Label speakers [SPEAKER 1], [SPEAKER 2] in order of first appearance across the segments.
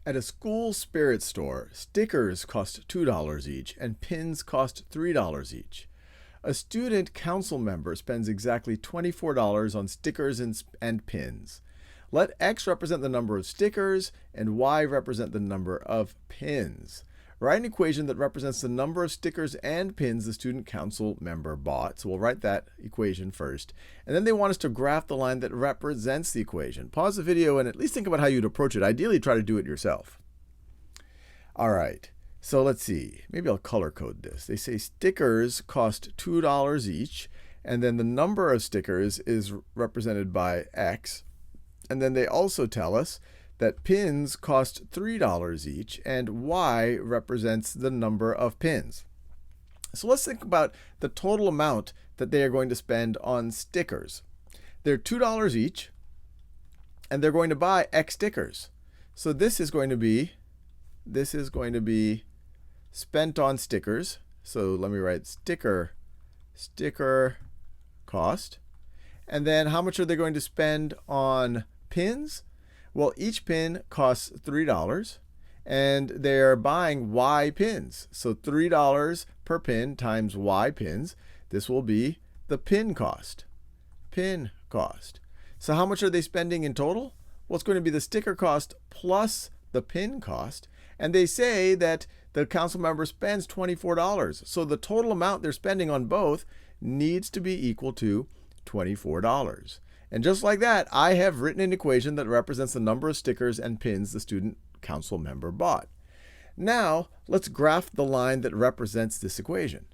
[SPEAKER 1] At a school spirit store, stickers cost $2 each and pins cost $3 each. A student council member spends exactly $24 on stickers and pins. Let X represent the number of stickers and Y represent the number of pins. Write an equation that represents the number of stickers and pins the student council member bought. So we'll write that equation first. And then they want us to graph the line that represents the equation. Pause the video and at least think about how you'd approach it. Ideally, try to do it yourself. All right, so let's see. Maybe I'll color code this. They say stickers cost $2 each, and then the number of stickers is represented by X. And then they also tell us that pins cost $3 each, and Y represents the number of pins. So let's think about the total amount that they are going to spend on stickers. They're $2 each, and they're going to buy X stickers. So this is going to be spent on stickers. So let me write sticker cost. And then how much are they going to spend on pins? Well, each pin costs $3, and they're buying Y pins. So $3 per pin times Y pins. This will be the pin cost. So how much are they spending in total? Well, it's going to be the sticker cost plus the pin cost. And they say that the council member spends $24. So the total amount they're spending on both needs to be equal to $24. And just like that, I have written an equation that represents the number of stickers and pins the student council member bought. Now, let's graph the line that represents this equation.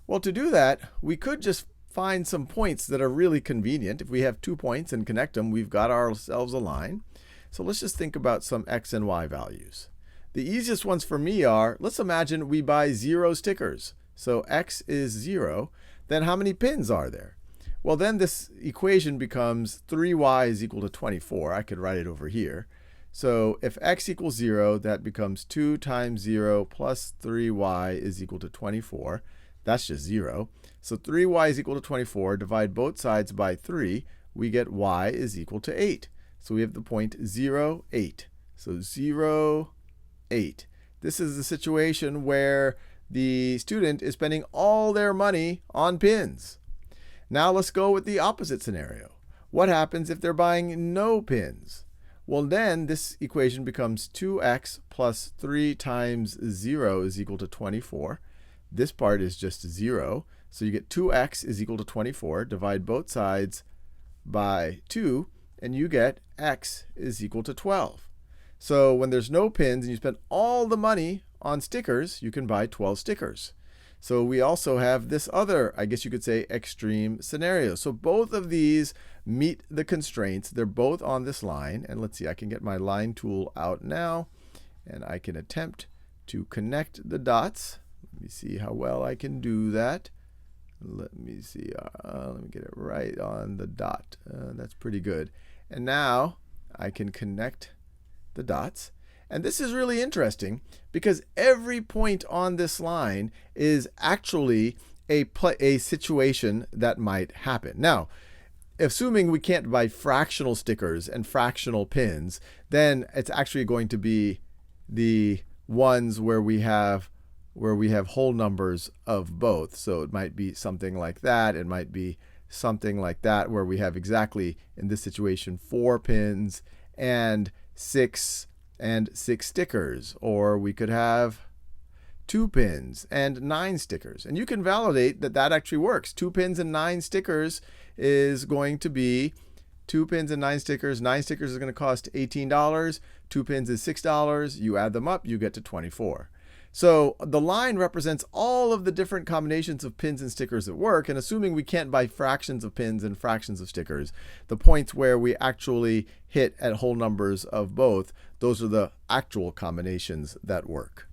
[SPEAKER 1] Well, to do that, we could just find some points that are really convenient. If we have 2 points and connect them, we've got ourselves a line. So let's just think about some X and Y values. The easiest ones for me are, let's imagine we buy 0 stickers. So X is 0. Then how many pins are there? Well, then this equation becomes 3y is equal to 24. I could write it over here. So if x equals 0, that becomes 2 times 0 plus 3y is equal to 24. That's just 0. So 3y is equal to 24. Divide both sides by 3. We get y is equal to 8. So we have the point 0, 8. So 0, 8. This is the situation where the student is spending all their money on pins. Now let's go with the opposite scenario. What happens if they're buying no pins? Well, then this equation becomes 2x plus 3 times 0 is equal to 24. This part is just 0. So you get 2x is equal to 24. Divide both sides by 2, and you get x is equal to 12. So when there's no pins and you spend all the money on stickers, you can buy 12 stickers. So we also have this other, I guess you could say, extreme scenario. So both of these meet the constraints. They're both on this line. And let's see, I can get my line tool out now, and I can attempt to connect the dots. Let me see how well I can do that. Let me see. Let me get it right on the dot. That's pretty good. And now I can connect the dots. And this is really interesting because every point on this line is actually a situation that might happen. Now, assuming we can't buy fractional stickers and fractional pins, then it's actually going to be the ones where we have whole numbers of both. So it might be something like that. It might be something like that where we have exactly, in this situation, 4 pins and 6 stickers. Or we could have 2 pins and 9 stickers. And you can validate that that actually works. 2 pins and 9 stickers is going to be 2 pins and 9 stickers. 9 stickers is going to cost $18. 2 pins is $6. You add them up, you get to 24. So the line represents all of the different combinations of pins and stickers that work. And assuming we can't buy fractions of pins and fractions of stickers, the points where we actually hit at whole numbers of both, those are the actual combinations that work.